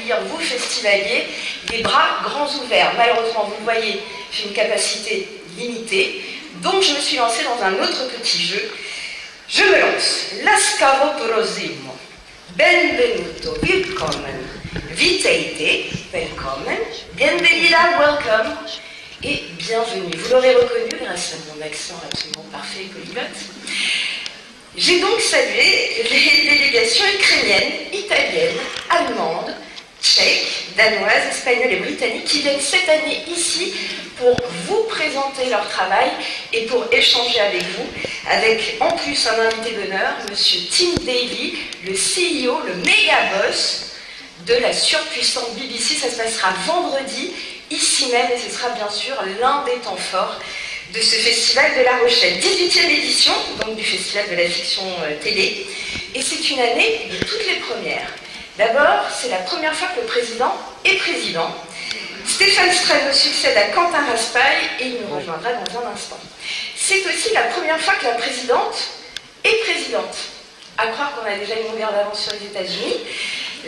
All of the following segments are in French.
accueillir vous, festivaliers, des bras grands ouverts. Malheureusement, vous le voyez, j'ai une capacité limitée, donc je me suis lancée dans un autre petit jeu. Je me lance. Lascavo prosimo. Benvenuto, willkommen. Viteite, welcome. Bienvenida, welcome. Et bienvenue. Vous l'aurez reconnu grâce à mon accent absolument parfait et polyglotte. J'ai donc salué les délégations ukrainiennes, italiennes, allemandes, tchèques, danoises, espagnoles et britanniques qui viennent cette année ici pour vous présenter leur travail et pour échanger avec vous, avec en plus un invité d'honneur, Monsieur Tim Daly, le CEO, le méga boss de la surpuissante BBC. Ça se passera vendredi, ici même, et ce sera bien sûr l'un des temps forts de ce festival de La Rochelle. 18e édition, donc du festival de la fiction télé, et c'est une année de toutes les premières. D'abord, c'est la première fois que le président est président. Stéphane Strano succède à Quentin Raspail et il nous rejoindra dans un instant. C'est aussi la première fois que la présidente est présidente. À croire qu'on a déjà une longueur d'avance sur les États-Unis.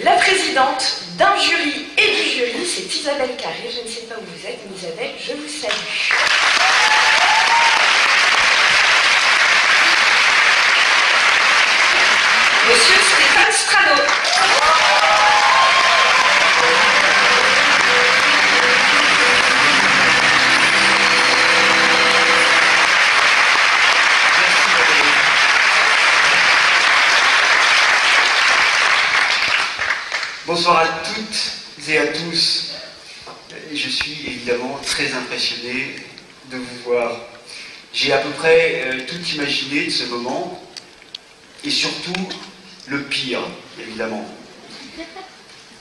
La présidente d'un jury et du jury, c'est Isabelle Carré. Je ne sais pas où vous êtes, mais Isabelle, je vous salue. Monsieur Stéphane Strano. Bonsoir à toutes et à tous. Je suis évidemment très impressionné de vous voir. J'ai à peu près tout imaginé de ce moment, et surtout le pire, évidemment.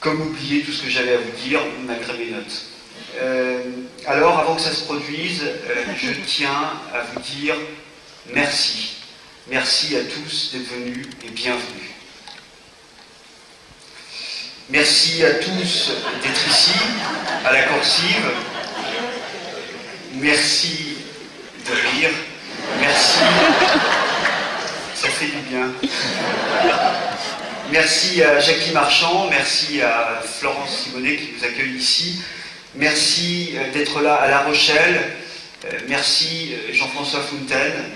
Comme oublier tout ce que j'avais à vous dire, malgré mes notes. Alors, avant que ça se produise, je tiens à vous dire merci. Merci à tous d'être venus et bienvenue. Merci à tous d'être ici, à la Corsive. Merci de rire. Merci. Ça fait du bien. Merci à Jackie Marchand, merci à Florence Simonet qui nous accueille ici. Merci d'être là à La Rochelle. Merci Jean-François Fontaine.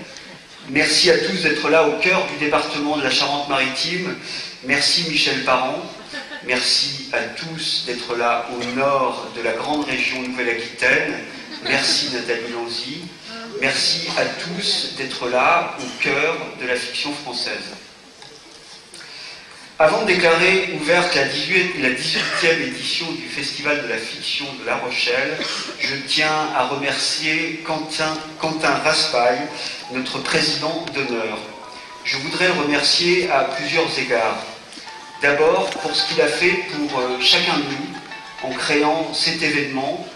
Merci à tous d'être là au cœur du département de la Charente-Maritime. Merci Michel Parent. Merci à tous d'être là au nord de la grande région Nouvelle-Aquitaine. Merci Nathalie Lanzy. Merci à tous d'être là au cœur de la fiction française. Avant de déclarer ouverte la 18e édition du Festival de la fiction de La Rochelle, je tiens à remercier Quentin Raspail, notre président d'honneur. Je voudrais le remercier à plusieurs égards. D'abord, pour ce qu'il a fait pour chacun de nous, en créant cet événement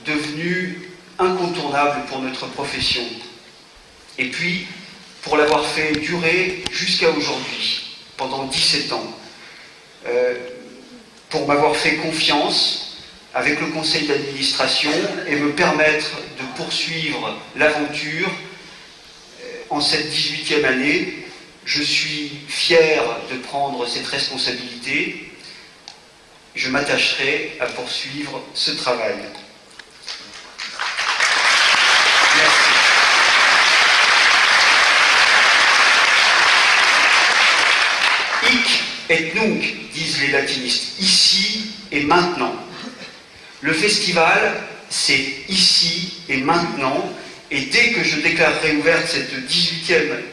devenu incontournable pour notre profession. Et puis, pour l'avoir fait durer jusqu'à aujourd'hui, pendant 17 ans, pour m'avoir fait confiance avec le conseil d'administration et me permettre de poursuivre l'aventure en cette 18e année. Je suis fier de prendre cette responsabilité. Je m'attacherai à poursuivre ce travail. Merci. Hic et nunc, disent les latinistes, ici et maintenant. Le festival, c'est ici et maintenant, et dès que je déclarerai ouverte cette 18e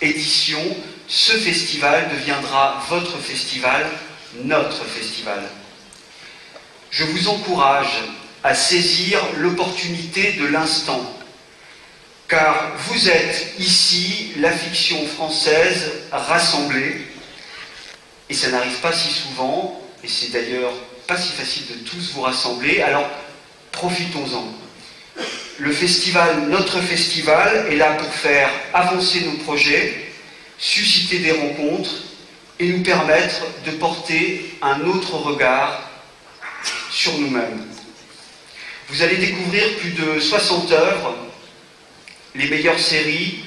édition, ce festival deviendra votre festival, notre festival. Je vous encourage à saisir l'opportunité de l'instant, car vous êtes ici la fiction française rassemblée, et ça n'arrive pas si souvent, et c'est d'ailleurs pas si facile de tous vous rassembler, alors profitons-en. Le festival, notre festival, est là pour faire avancer nos projets, susciter des rencontres et nous permettre de porter un autre regard sur nous-mêmes. Vous allez découvrir plus de 60 œuvres, les meilleures séries,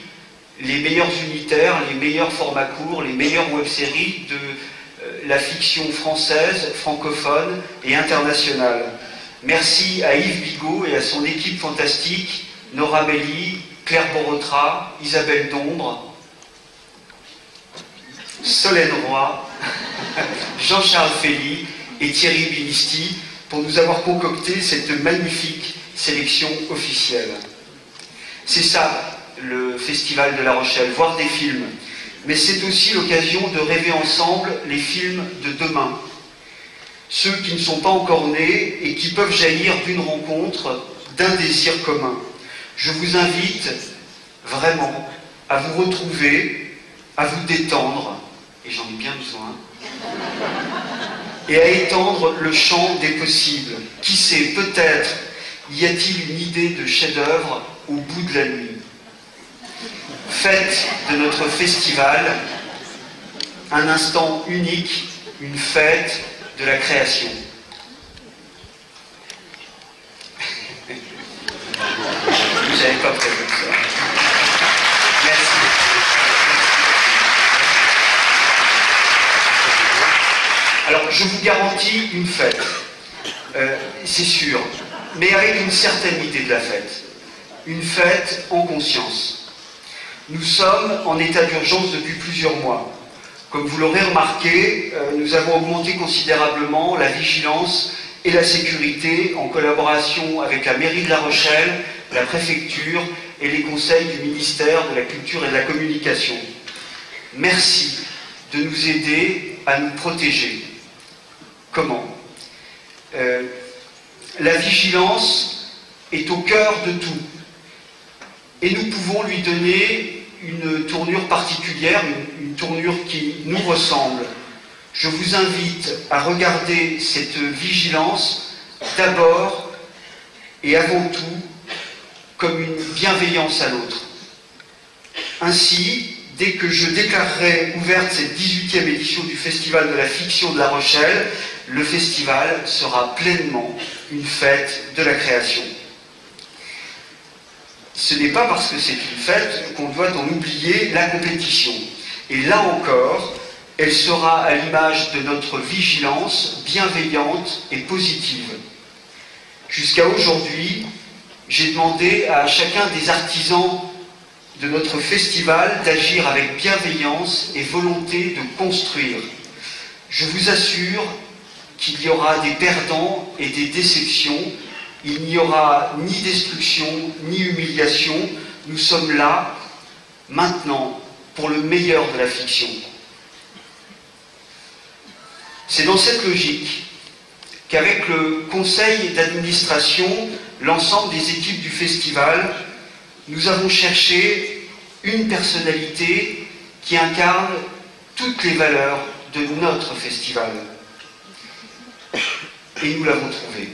les meilleurs unitaires, les meilleurs formats courts, les meilleures web-séries la fiction française, francophone et internationale. Merci à Yves Bigot et à son équipe fantastique, Nora Belli, Claire Borotra, Isabelle Dombre, Solène Roy, Jean-Charles Fély et Thierry Binisti pour nous avoir concocté cette magnifique sélection officielle. C'est ça, le Festival de La Rochelle, voir des films. Mais c'est aussi l'occasion de rêver ensemble les films de demain. Ceux qui ne sont pas encore nés et qui peuvent jaillir d'une rencontre, d'un désir commun. Je vous invite vraiment à vous retrouver, à vous détendre, et j'en ai bien besoin, et à étendre le champ des possibles. Qui sait, peut-être y a-t-il une idée de chef-d'œuvre au bout de la nuit. Faites de notre festival un instant unique, une fête de la création. Vous n'avez pas prévu ça. Merci. Alors, je vous garantis une fête, c'est sûr, mais avec une certaine idée de la fête. Une fête en conscience. Nous sommes en état d'urgence depuis plusieurs mois. Comme vous l'aurez remarqué, nous avons augmenté considérablement la vigilance et la sécurité en collaboration avec la mairie de La Rochelle, la préfecture et les conseils du ministère de la Culture et de la Communication. Merci de nous aider à nous protéger. Comment ? La vigilance est au cœur de tout. Et nous pouvons lui donner une tournure particulière, une tournure qui nous ressemble. Je vous invite à regarder cette vigilance d'abord et avant tout comme une bienveillance à l'autre. Ainsi, dès que je déclarerai ouverte cette 18e édition du Festival de la Fiction de La Rochelle, le festival sera pleinement une fête de la création. Ce n'est pas parce que c'est une fête qu'on doit en oublier la compétition. Et là encore, elle sera à l'image de notre vigilance bienveillante et positive. Jusqu'à aujourd'hui, j'ai demandé à chacun des artisans de notre festival d'agir avec bienveillance et volonté de construire. Je vous assure qu'il y aura des perdants et des déceptions. Il n'y aura ni destruction, ni humiliation. Nous sommes là, maintenant, pour le meilleur de la fiction. C'est dans cette logique qu'avec le conseil d'administration, l'ensemble des équipes du festival, nous avons cherché une personnalité qui incarne toutes les valeurs de notre festival. Et nous l'avons trouvée.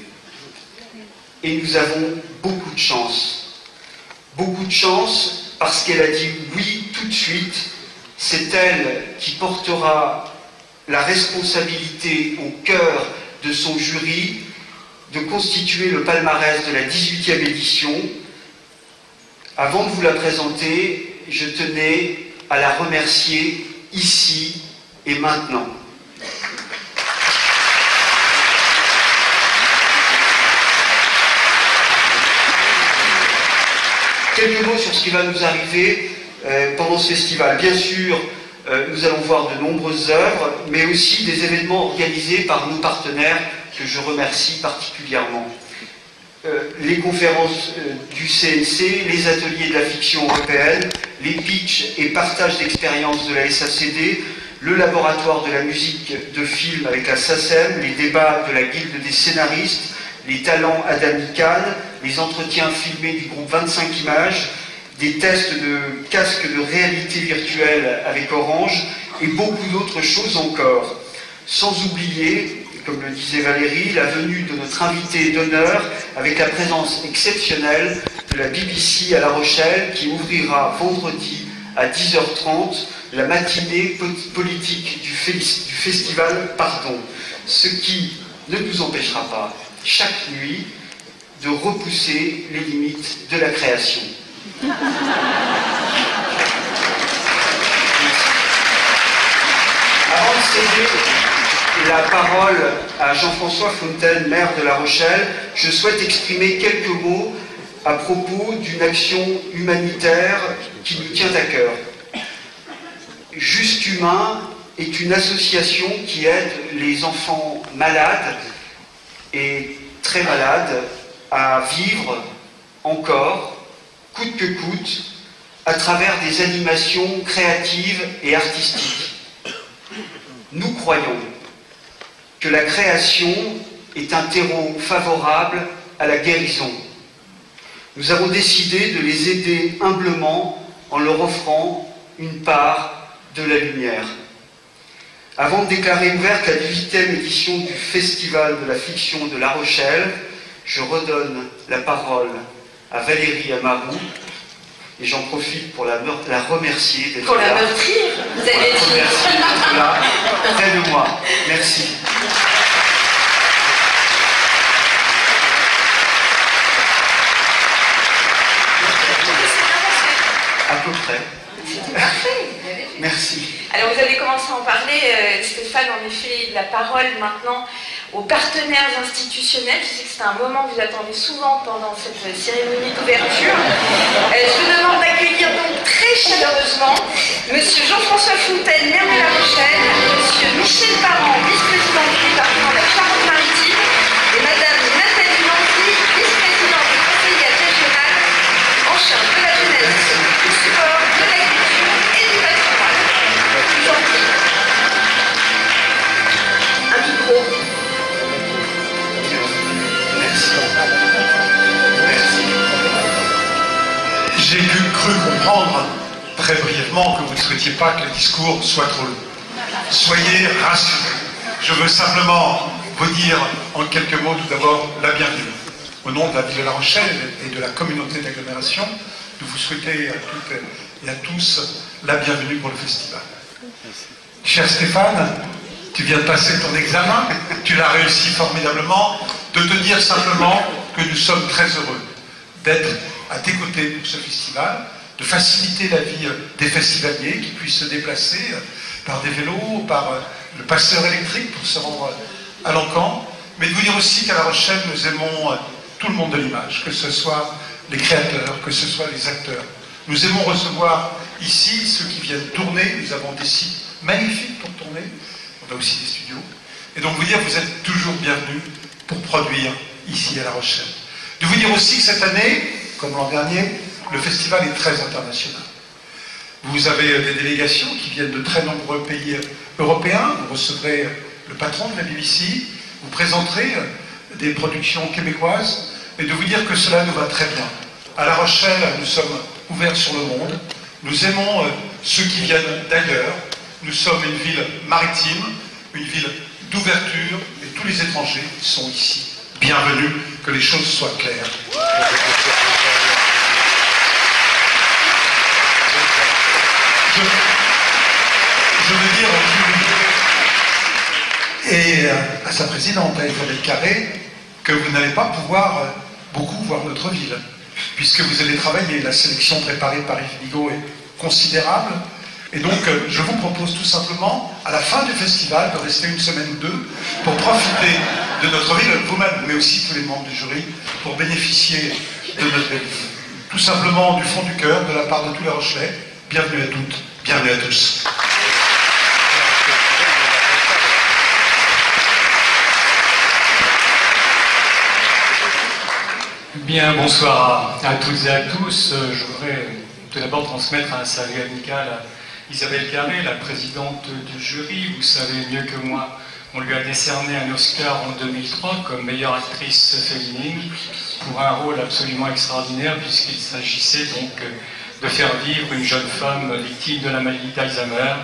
Et nous avons beaucoup de chance. Beaucoup de chance parce qu'elle a dit oui tout de suite. C'est elle qui portera la responsabilité au cœur de son jury de constituer le palmarès de la 18e édition. Avant de vous la présenter, je tenais à la remercier ici et maintenant. Quelques mots sur ce qui va nous arriver pendant ce festival. Bien sûr, nous allons voir de nombreuses œuvres, mais aussi des événements organisés par nos partenaires que je remercie particulièrement. Les conférences du CNC, les ateliers de la fiction européenne, les pitchs et partages d'expériences de la SACD, le laboratoire de la musique de film avec la SACEM, les débats de la Guilde des scénaristes, les talents Adam Khan, les entretiens filmés du groupe 25 images, des tests de casques de réalité virtuelle avec Orange et beaucoup d'autres choses encore. Sans oublier, comme le disait Valérie, la venue de notre invité d'honneur avec la présence exceptionnelle de la BBC à La Rochelle qui ouvrira vendredi à 10h30 la matinée politique du festival, ce qui ne nous empêchera pas chaque nuit de repousser les limites de la création. Avant de céder la parole à Jean-François Fontaine, maire de La Rochelle, je souhaite exprimer quelques mots à propos d'une action humanitaire qui nous tient à cœur. Juste Humain est une association qui aide les enfants malades et très malades à vivre encore, coûte que coûte, à travers des animations créatives et artistiques. Nous croyons que la création est un terreau favorable à la guérison. Nous avons décidé de les aider humblement en leur offrant une part de la lumière. Avant de déclarer ouverte la 18e édition du Festival de la fiction de La Rochelle, je redonne la parole à Valérie Amarou et j'en profite pour la remercier d'être là. Pour la meurtrir, vous avez dit. Merci d'être là, près de moi. Merci. À peu près. C'est parfait. Merci. Alors vous avez commencé à en parler, Stéphane, en effet, la parole maintenant aux partenaires institutionnels. Je sais que c'est un moment que vous attendez souvent pendant cette cérémonie d'ouverture. Je vous demande d'accueillir donc très chaleureusement Monsieur Jean-François Fontaine, maire de La Rochelle, Monsieur Michel Parent, vice-président du département de la Charente-Maritime, et Madame Nathalie Landy, vice-présidente du conseil régional en charge de la jeunesse, du sport, de la culture et du patrimoine. Je vous en prie. Un micro. J'ai cru comprendre très brièvement que vous ne souhaitiez pas que le discours soit trop long. Soyez rassurés. Je veux simplement vous dire en quelques mots tout d'abord la bienvenue. Au nom de la ville de La Rochelle et de la communauté d'agglomération, de vous souhaiter à toutes et à tous la bienvenue pour le festival. Cher Stéphane, tu viens de passer ton examen, tu l'as réussi formidablement. De te dire simplement que nous sommes très heureux d'être à tes côtés pour ce festival, de faciliter la vie des festivaliers qui puissent se déplacer par des vélos, par le passeur électrique pour se rendre à l'Encan, mais de vous dire aussi qu'à La Rochelle, nous aimons tout le monde de l'image, que ce soit les créateurs, que ce soit les acteurs. Nous aimons recevoir ici ceux qui viennent tourner, nous avons des sites magnifiques pour tourner, on a aussi des studios, et donc vous dire que vous êtes toujours bienvenus pour produire ici à La Rochelle. De vous dire aussi que cette année, comme l'an dernier, le festival est très international. Vous avez des délégations qui viennent de très nombreux pays européens, vous recevrez le patron de la BBC, vous présenterez des productions québécoises, et de vous dire que cela nous va très bien. À La Rochelle, nous sommes ouverts sur le monde, nous aimons ceux qui viennent d'ailleurs, nous sommes une ville maritime, une ville d'ouverture, et tous les étrangers qui sont ici bienvenus, que les choses soient claires. Je veux dire et à sa présidente, à Isabelle Carré, que vous n'allez pas pouvoir beaucoup voir notre ville, puisque vous allez travailler. La sélection préparée par Yves Bigot est considérable. Et donc, je vous propose tout simplement, à la fin du festival, de rester une semaine ou deux pour profiter de notre ville, vous-même, mais aussi tous les membres du jury, pour bénéficier de notre belle ville. Tout simplement, du fond du cœur, de la part de tous les Rochelais, bienvenue à toutes, bienvenue à tous. Bien, bonsoir à toutes et à tous. Je voudrais tout d'abord transmettre un salut amical à Isabelle Carré, la présidente du jury. Vous savez mieux que moi, on lui a décerné un Oscar en 2003 comme meilleure actrice féminine pour un rôle absolument extraordinaire, puisqu'il s'agissait donc de faire vivre une jeune femme victime de la maladie d'Alzheimer.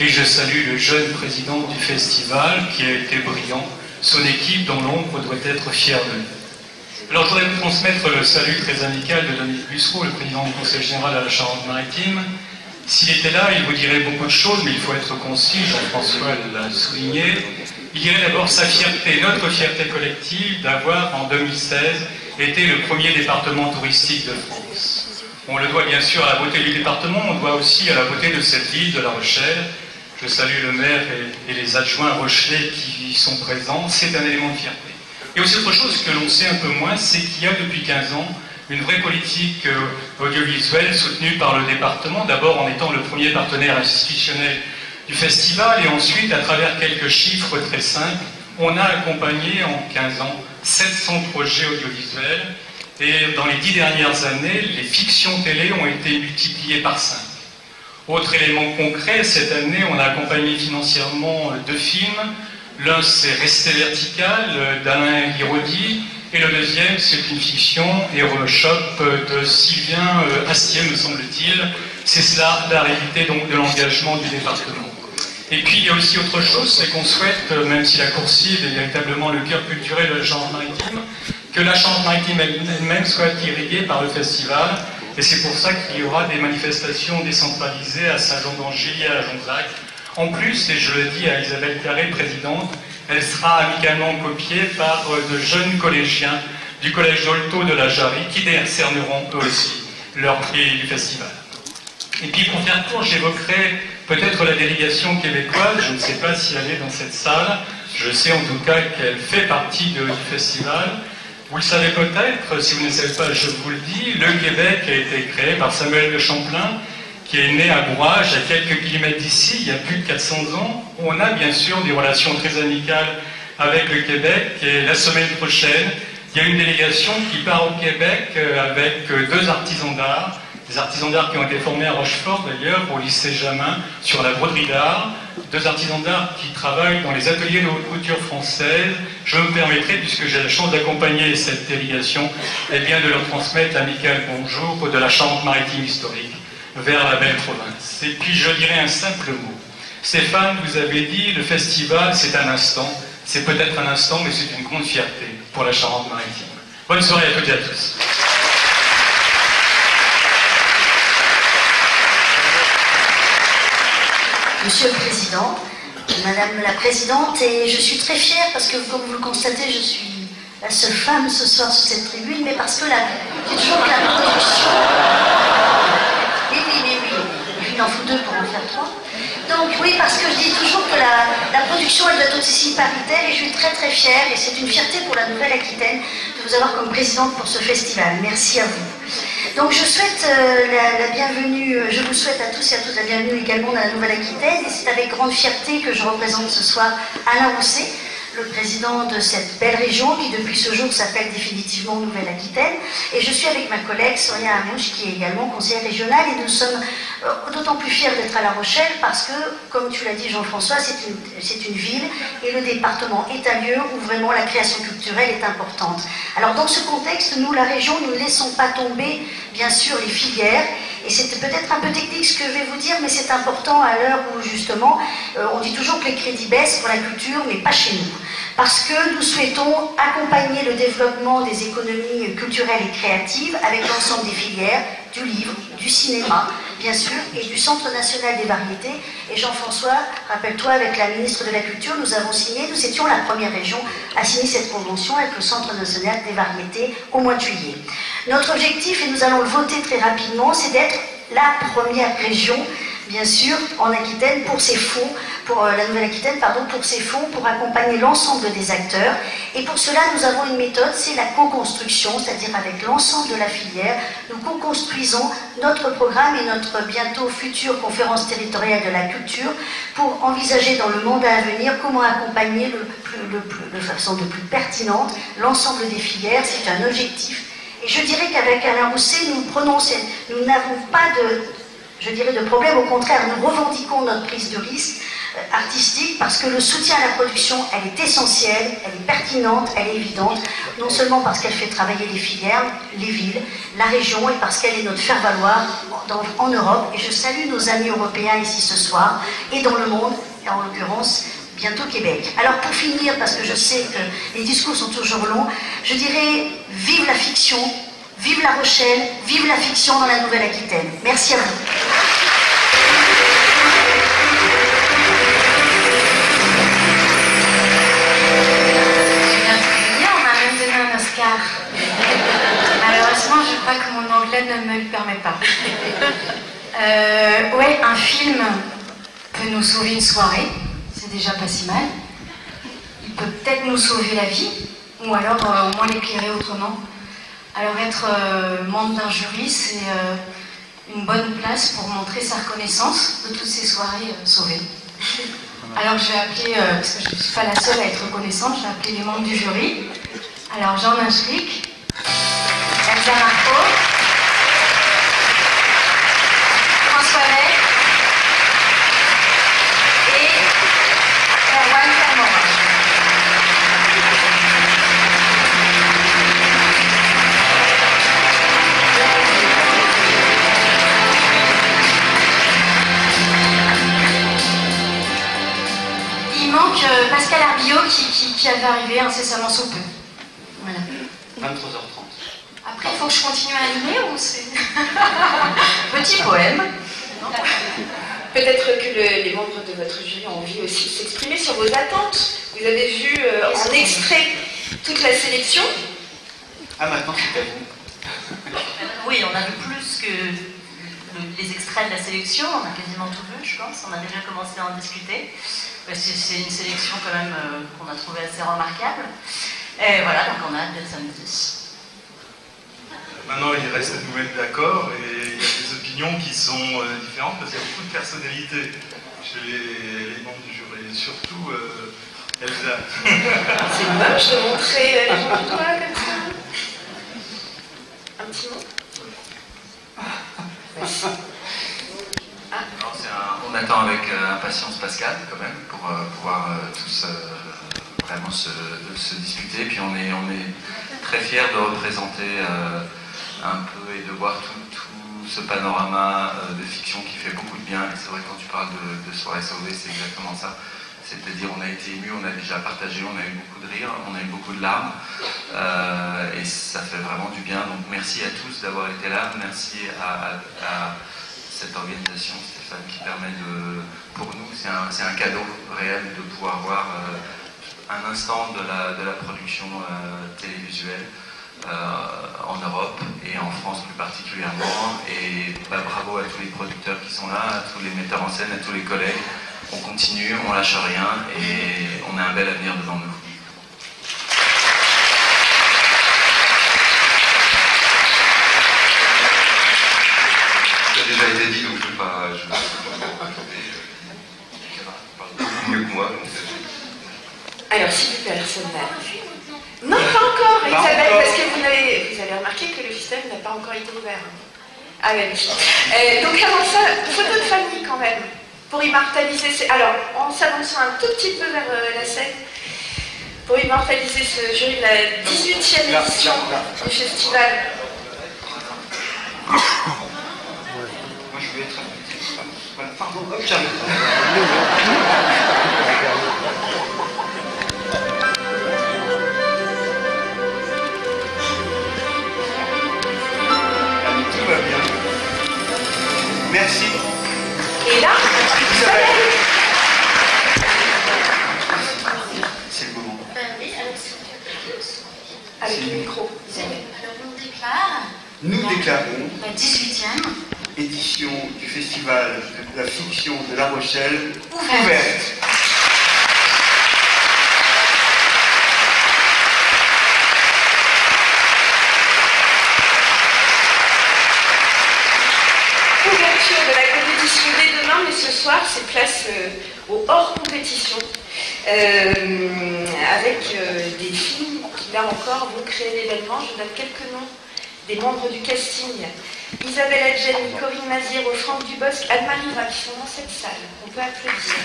Et je salue le jeune président du festival qui a été brillant, son équipe dont l'ombre doit être fière de lui. Alors je voudrais vous transmettre le salut très amical de Dominique Bussereau, le président du Conseil général à la Charente-Maritime. S'il était là, il vous dirait beaucoup de choses, mais il faut être concis, Jean-François l'a souligné. Il dirait d'abord sa fierté, notre fierté collective d'avoir en 2016 été le premier département touristique de France. On le doit bien sûr à la beauté du département, on le doit aussi à la beauté de cette ville de La Rochelle. Je salue le maire et les adjoints rochelais qui y sont présents. C'est un élément de fierté. Et aussi autre chose que l'on sait un peu moins, c'est qu'il y a depuis 15 ans une vraie politique audiovisuelle soutenue par le département, d'abord en étant le premier partenaire institutionnel du festival, et ensuite, à travers quelques chiffres très simples, on a accompagné en 15 ans 700 projets audiovisuels, et dans les 10 dernières années, les fictions télé ont été multipliées par 5. Autre élément concret, cette année, on a accompagné financièrement 2 films. L'un, c'est Rester vertical, d'Alain Guiraudy, et le deuxième, c'est une fiction, Hero-Shop, de Sylvain Astier, me semble-t-il. C'est cela, la réalité donc de l'engagement du département. Et puis, il y a aussi autre chose, c'est qu'on souhaite, même si la Coursive est véritablement le cœur culturel de la Charente-Maritime, que la Charente-Maritime elle-même soit irriguée par le festival. Et c'est pour ça qu'il y aura des manifestations décentralisées à Saint-Jean-d'Angély et à Jonzac. En plus, et je le dis à Isabelle Carré, présidente, elle sera amicalement copiée par de jeunes collégiens du collège d'Olto de la Jarry qui décerneront eux aussi leur prix du festival. Et puis pour faire court, j'évoquerai peut-être la délégation québécoise. Je ne sais pas si elle est dans cette salle. Je sais en tout cas qu'elle fait partie du festival. Vous le savez peut-être, si vous ne le savez pas, je vous le dis, le Québec a été créé par Samuel de Champlain, qui est né à Bourrage, à quelques kilomètres d'ici, il y a plus de 400 ans. On a bien sûr des relations très amicales avec le Québec, et la semaine prochaine, il y a une délégation qui part au Québec avec 2 artisans d'art, des artisans d'art qui ont été formés à Rochefort d'ailleurs, au lycée Jamin, sur la broderie d'art, 2 artisans d'art qui travaillent dans les ateliers de haute couture française. Je me permettrai, puisque j'ai la chance d'accompagner cette délégation, eh bien de leur transmettre l'amical bonjour de la Charente-Maritime historique vers la belle province. Et puis je dirais un simple mot. Stéphane, vous avez dit, le festival c'est un instant, c'est peut-être un instant, mais c'est une grande fierté pour la Charente-Maritime. Bonne soirée à toutes et à tous. Monsieur le Président, Madame la Présidente, et je suis très fière parce que, comme vous le constatez, je suis la seule femme ce soir sur cette tribune, mais parce que j'ai toujours que la production... Mais oui, il en faut 2 pour en faire 3. Donc oui, parce que je dis toujours que la production, elle doit être aussi paritaire, et je suis très très fière, et c'est une fierté pour la Nouvelle-Aquitaine de vous avoir comme présidente pour ce festival. Merci à vous. Donc je souhaite la bienvenue, je vous souhaite à tous et à toutes la bienvenue également dans la Nouvelle-Aquitaine, et c'est avec grande fierté que je représente ce soir Alain Rousset, le président de cette belle région qui depuis ce jour s'appelle définitivement Nouvelle-Aquitaine, et je suis avec ma collègue Sonia Amouche qui est également conseillère régionale, et nous sommes d'autant plus fiers d'être à La Rochelle parce que, comme tu l'as dit Jean-François, c'est une ville et le département est un lieu où vraiment la création culturelle est importante. Alors dans ce contexte, nous, la région, nous ne laissons pas tomber bien sûr les filières, et c'est peut-être un peu technique ce que je vais vous dire, mais c'est important à l'heure où justement on dit toujours que les crédits baissent pour la culture, mais pas chez nous. Parce que nous souhaitons accompagner le développement des économies culturelles et créatives avec l'ensemble des filières, du livre, du cinéma, bien sûr, et du Centre national des variétés. Et Jean-François, rappelle-toi, avec la ministre de la Culture, nous avons signé, nous étions la première région à signer cette convention avec le Centre national des variétés au mois de juillet. Notre objectif, et nous allons le voter très rapidement, c'est d'être la première région, bien sûr, en Aquitaine, pour ces fonds, pour la Nouvelle-Aquitaine, pardon, pour ces fonds, pour accompagner l'ensemble des acteurs. Et pour cela, nous avons une méthode, c'est la co-construction, c'est-à-dire avec l'ensemble de la filière, nous co-construisons notre programme et notre bientôt future conférence territoriale de la culture pour envisager dans le mandat à venir comment accompagner de façon de plus pertinente l'ensemble des filières. C'est un objectif. Et je dirais qu'avec Alain Rousset, nous n'avons pas de problème, au contraire, nous revendiquons notre prise de risque artistique parce que le soutien à la production, elle est essentielle, elle est pertinente, elle est évidente, non seulement parce qu'elle fait travailler les filières, les villes, la région, et parce qu'elle est notre faire-valoir en Europe. Et je salue nos amis européens ici ce soir et dans le monde, et en l'occurrence bientôt Québec. Alors pour finir, parce que je sais que les discours sont toujours longs, je dirais vive la fiction, vive La Rochelle, vive la fiction dans la Nouvelle-Aquitaine. Merci à vous. On m'a même donné un Oscar. Malheureusement, je crois que mon anglais ne me le permet pas. Ouais, un film, peut nous sauver une soirée, c'est déjà pas si mal. Il peut peut-être nous sauver la vie, ou alors au moins l'éclairer autrement. Alors être membre d'un jury, c'est une bonne place pour montrer sa reconnaissance de toutes ces soirées sauvées. Alors je vais appeler, parce que je ne suis pas la seule à être reconnaissante, je vais appeler les membres du jury. Alors Jean Minchlik, Elsa Marco, François Beck et Erwan Camora. Il manque Pascal Arbillot qui va arriver incessamment sous peu. Voilà. 23h30. Après, il faut que je continue à animer ou c'est... Petit poème. Peut-être que les membres de votre jury ont envie aussi de s'exprimer sur vos attentes. Vous avez vu en extrait toute la sélection. Ah, maintenant c'est à vous. Oui, on a vu plus que les extraits de la sélection, on a quasiment tout vu, je pense. On a déjà commencé à en discuter. Parce que c'est une sélection quand même qu'on a trouvée assez remarquable. Et voilà, donc on a hâte d'être samedi. Maintenant, il reste à nous mettre d'accord et il y a des opinions qui sont différentes parce qu'il y a beaucoup de personnalités chez les membres du jury, et surtout Elsa. C'est moche de montrer les gens du doigt comme ça. Un petit mot. On attend avec impatience Pascal quand même pour pouvoir tous vraiment se disputer. Puis on est très fiers de représenter un peu et de voir tout ce panorama de fiction qui fait beaucoup de bien. Et c'est vrai, quand tu parles de soirée sauvée, c'est exactement ça. C'est-à-dire, on a été émus, on a déjà partagé, on a eu beaucoup de rires, on a eu beaucoup de larmes. Et ça fait vraiment du bien. Donc merci à tous d'avoir été là. Merci à cette organisation, Stéphane, qui permet pour nous, c'est un cadeau réel de pouvoir voir un instant de la production télévisuelle en Europe et en France plus particulièrement. Et bravo à tous les producteurs qui sont là, à tous les metteurs en scène, à tous les collègues. On continue, on lâche rien et on a un bel avenir devant nous. Ça a déjà été dit, donc je ne vais pas mieux que moi. Alors, si plus personne n'arrive. Non, pas encore, Elisabeth, parce que vous avez remarqué que le système n'a pas encore été ouvert. Ah oui. Donc avant ça, photo de famille quand même, pour immortaliser. Alors, en s'avançant un tout petit peu vers la scène, pour immortaliser ce jury de la 18e édition du festival. Moi je vais être un petit peu. Voilà, pardon, hop, j'arrive. Tout va bien. Merci. Et là, Isabelle. C'est le moment. avec le micro. Alors on déclare Nous déclarons la 18e édition du Festival de la fiction de La Rochelle Ouverte. ouverte. Ouverture de la compétition dès demain, mais ce soir, c'est place au hors compétition, avec des films qui, là encore, vont créer l'événement. Je donne quelques noms des membres du casting. Isabelle Adjani, Corinne Maziero, Franck Dubosc, Anne-Marie Va, qui sont dans cette salle. On peut applaudir.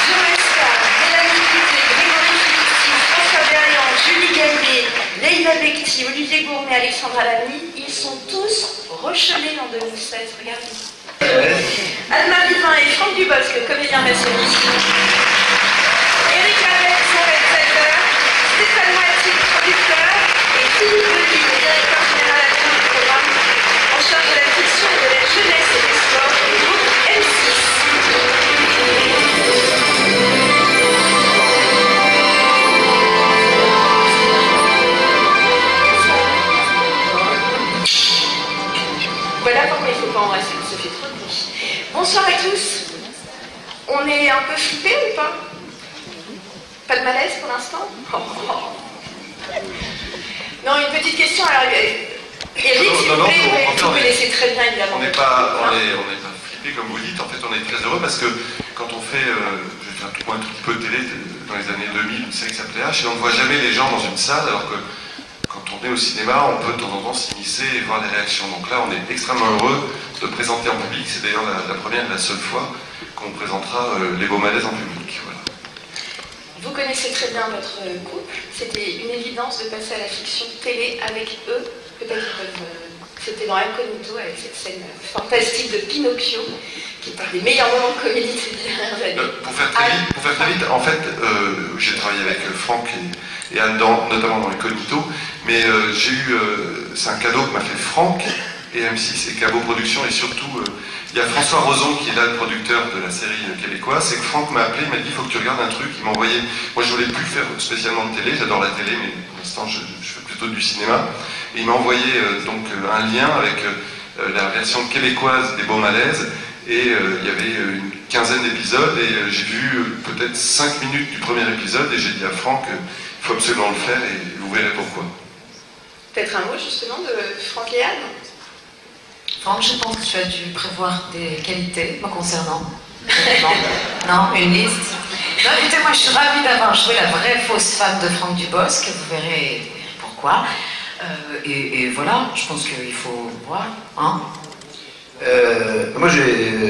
Joël Star, Mélanie Coutet, Grégory Philippi, François Berliand, Julie Gallier, Leïla Bekti, Olivier Gourmet, Alexandra Lamy. Ils sont tous rechelés en 2016. Regardez. Anne-Marie Va et Franck Dubosc, le comédien maçonnique. Eric Labec, son réalisateur. Stéphane Moiti, producteur. Et Philippe Delis, le directeur général adjoint du programme, en charge de la fiction et de la jeunesse et des sports du groupe M6. Voilà pourquoi il ne faut pas embrasser, ça fait trop de bruit. Bonsoir à tous. pas? Pas de malaise pour l'instant? Non, une petite question. Alors, Eric, s'il vous plaît, vous me connaissez très bien, évidemment. On n'est pas flippé, comme vous dites. En fait, on est très heureux parce que quand on fait, je fais un tout petit peu de télé dans les années 2000, une série qui s'appelait H, et on ne voit jamais les gens dans une salle, alors que quand on est au cinéma, on peut de temps en temps s'immiscer et voir les réactions. Donc là, on est extrêmement heureux de présenter en public. C'est d'ailleurs la première et la seule fois qu'on présentera les beaux malaises en public. Voilà. Vous connaissez très bien votre couple. C'était une évidence de passer à la fiction télé avec eux. Peut-être qu'ils peuvent... C'était dans Incognito avec cette scène fantastique de Pinocchio, qui est un des meilleurs moments de comédie de ces dernières années. Pour faire très vite, en fait, j'ai travaillé avec Franck et Anne, notamment dans Incognito, mais j'ai eu... c'est un cadeau que m'a fait Franck et M6 et Cabot Productions, et surtout... il y a François Roson qui est là, le producteur de la série québécoise. C'est que Franck m'a appelé, il m'a dit il faut que tu regardes un truc. Il m'a envoyé. Moi je voulais plus faire spécialement de télé, j'adore la télé, mais pour l'instant je fais plutôt du cinéma. Et il m'a envoyé donc un lien avec la version québécoise des Beaux Malaises. Et il y avait une quinzaine d'épisodes et j'ai vu peut-être 5 minutes du premier épisode et j'ai dit à Franck il faut absolument le faire et vous verrez pourquoi. Peut-être un mot justement de Franck et Anne. Franck, je pense que tu as dû prévoir des qualités me concernant. Non, une liste. Non, écoutez, moi je suis ravie d'avoir joué la vraie fausse femme de Franck Dubosc, vous verrez pourquoi. Et voilà, je pense qu'il faut voir. Hein. Moi,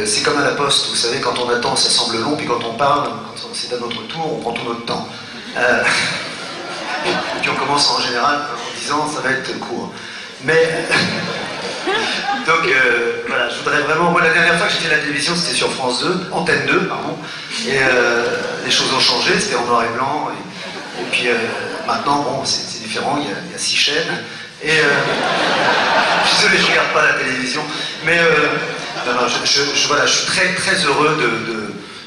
c'est comme à la poste, vous savez, quand on attend, ça semble long, puis quand on parle, quand c'est à notre tour, on prend tout notre temps. Et puis on commence en général en disant ça va être court. Mais donc voilà, je voudrais vraiment. Moi, la dernière fois que j'étais à la télévision, c'était sur France 2, Antenne 2, pardon. Et les choses ont changé, c'était en noir et blanc. Et puis maintenant, bon, c'est différent, il y a 6 chaînes. Et je suis désolé, je ne regarde pas la télévision. Mais non, voilà, je suis très très heureux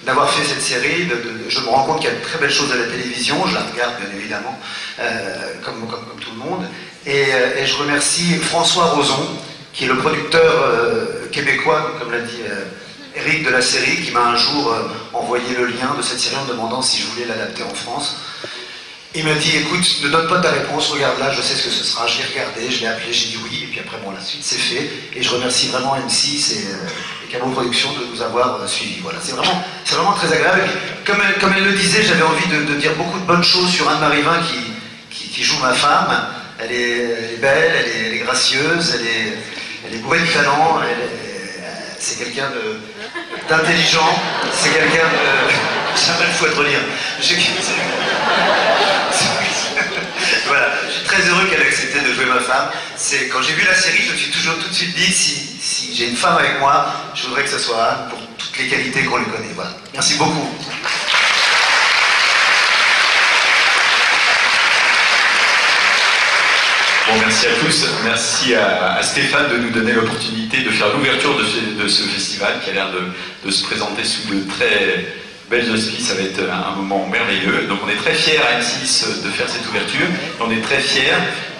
d'avoir fait cette série. Je me rends compte qu'il y a de très belles choses à la télévision. Je la regarde bien évidemment, comme tout le monde. Et je remercie François Roson, qui est le producteur québécois, comme l'a dit Eric, de la série, qui m'a un jour envoyé le lien de cette série en me demandant si je voulais l'adapter en France. Il m'a dit, écoute, ne donne pas ta réponse, regarde là, je sais ce que ce sera. Je l'ai regardé, je l'ai appelé, j'ai dit oui, et puis après, bon, la suite c'est fait. Et je remercie vraiment M6 et Cabot Productions de nous avoir suivis. Voilà, c'est vraiment très agréable. Et comme elle le disait, j'avais envie de dire beaucoup de bonnes choses sur Anne-Marie Vin qui joue ma femme. Elle est belle, elle est gracieuse, elle est bourrée de talent, c'est quelqu'un d'intelligent, c'est quelqu'un de... Ça va le foutre lire. Voilà, je suis très heureux qu'elle ait accepté de jouer ma femme. Quand j'ai vu la série, je me suis toujours tout de suite dit, si j'ai une femme avec moi, je voudrais que ce soit Anne pour toutes les qualités qu'on lui connaît. Voilà. Merci beaucoup. Bon, merci à tous. Merci à Stéphane de nous donner l'opportunité de faire l'ouverture de ce festival qui a l'air de se présenter sous de très belles auspices. Ça va être un moment merveilleux. Donc on est très fiers à M6 de faire cette ouverture. On est très fiers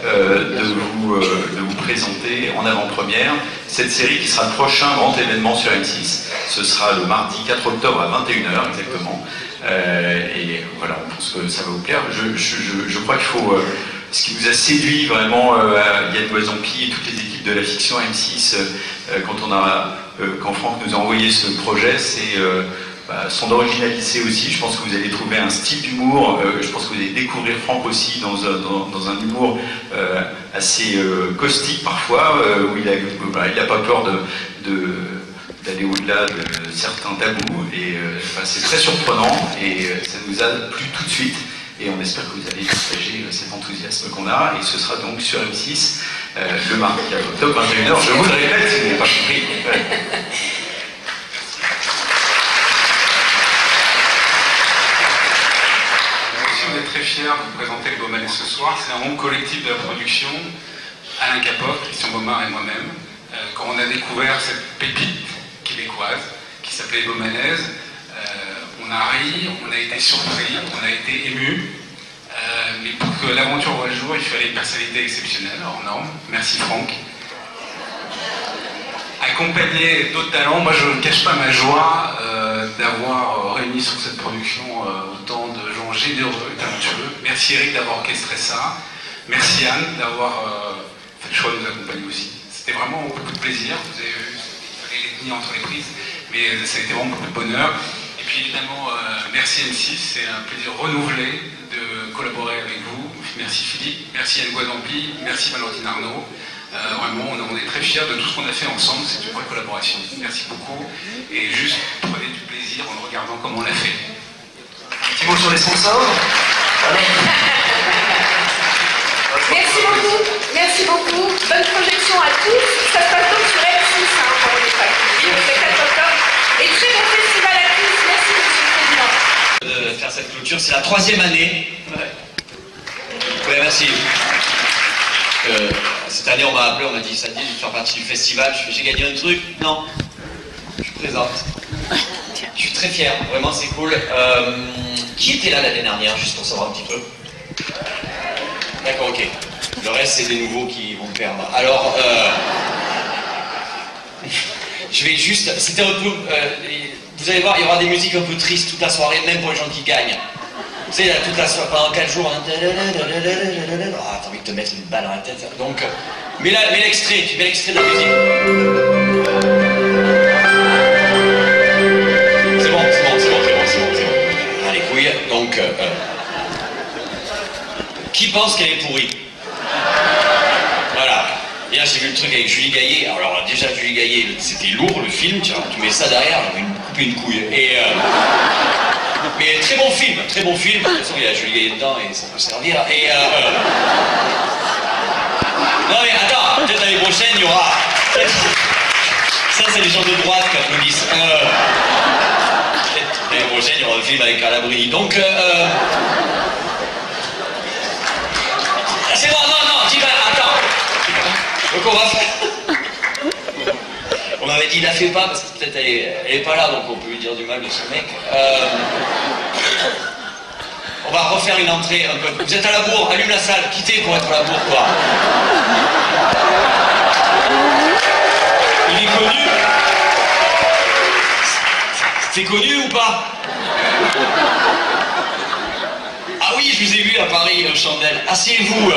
de vous présenter en avant-première cette série qui sera le prochain grand événement sur M6. Ce sera le mardi 4 octobre à 21h exactement. Et voilà, on pense que ça va vous plaire. Je crois qu'il faut... ce qui nous a séduit vraiment, Yann Loisompi et toutes les équipes de la fiction M6, quand Franck nous a envoyé ce projet, c'est son originalité aussi. Je pense que vous allez trouver un style d'humour. Je pense que vous allez découvrir Franck aussi dans un humour assez caustique parfois, où il n'a pas peur d'aller au-delà de certains tabous. Et c'est très surprenant et ça nous a plu tout de suite. Et on espère que vous allez partager cet enthousiasme qu'on a. Et ce sera donc sur M6 le mardi 4 octobre 21h. Je vous le répète si vous n'avez pas compris. On est très fiers de vous présenter les Beaux Malaises ce soir. C'est un monde collectif de la production. Alain Capov, Christian Baumard et moi-même. Quand on a découvert cette pépite québécoise qui s'appelait les Beaux Malaises, on a ri, on a été surpris, on a été ému. Mais pour que l'aventure voie le jour, il fallait une personnalité exceptionnelle, hors norme. Merci Franck. Accompagné d'autres talents, moi je ne cache pas ma joie d'avoir réuni sur cette production autant de gens généreux et talentueux. Merci Eric d'avoir orchestré ça. Merci Anne d'avoir fait le choix de nous accompagner aussi. C'était vraiment beaucoup de plaisir. Vous avez vu, il fallait les tenir entre les prises, mais ça a été vraiment beaucoup de bonheur. Et puis évidemment, merci M6, c'est un plaisir renouvelé de collaborer avec vous. Merci Philippe, merci Anne Guadampi, merci Valentine Arnaud. Vraiment, on est très fiers de tout ce qu'on a fait ensemble, c'est une vraie collaboration. Merci beaucoup, et juste prenez du plaisir en regardant comment on l'a fait. Un petit mot sur les sponsors. Merci beaucoup, bonne projection à tous. Ça se passe donc sur M6, pour les pas le 4 octobre. Et très bon festival à tous, merci Monsieur le Président. De faire cette clôture, c'est la 3e année. Ouais, merci. Cette année, on m'a appelé, on m'a dit, ça te dit de faire partie du festival. J'ai gagné un truc? Non. Je suis présente. Je suis très fier, vraiment, c'est cool. Qui était là l'année dernière, juste pour savoir un petit peu? D'accord, ok. Le reste, c'est des nouveaux qui vont perdre. Alors, je vais juste... C'était un peu... vous allez voir, il y aura des musiques un peu tristes toute la soirée, même pour les gens qui gagnent. Tu sais, toute la soirée, pendant 4 jours, hein, t'as envie de te mettre une balle dans la tête. Donc, mets l'extrait, tu mets l'extrait de la musique. C'est bon. Ah, les couilles. Donc, qui pense qu'elle est pourrie? Voilà. Et là, j'ai vu le truc avec Julie Gaillet. Alors, déjà, Julie Gaillet, c'était lourd, le film, tu mets ça derrière, j'avais coupé une couille. Et... mais très bon film. De toute façon, il y a Julie Gaillet dedans et ça peut servir. Et non mais attends, peut-être l'année prochaine, il y aura... Ça, c'est les gens de droite qui applaudissent. L'année prochaine, il y aura un film avec Carla Bruni. Donc, c'est bon, non, dis pas, attends. Donc on va faire... On m'avait dit, la fais pas, parce que peut-être elle est pas là, donc on peut lui dire du mal de ce mec. On va refaire une entrée un peu. Vous êtes à la bourre, allume la salle, quittez pour être à la bourre, quoi. Il est connu. C'est connu ou pas? Ah oui, je vous ai vu à Paris, Chandelle. Asseyez-vous.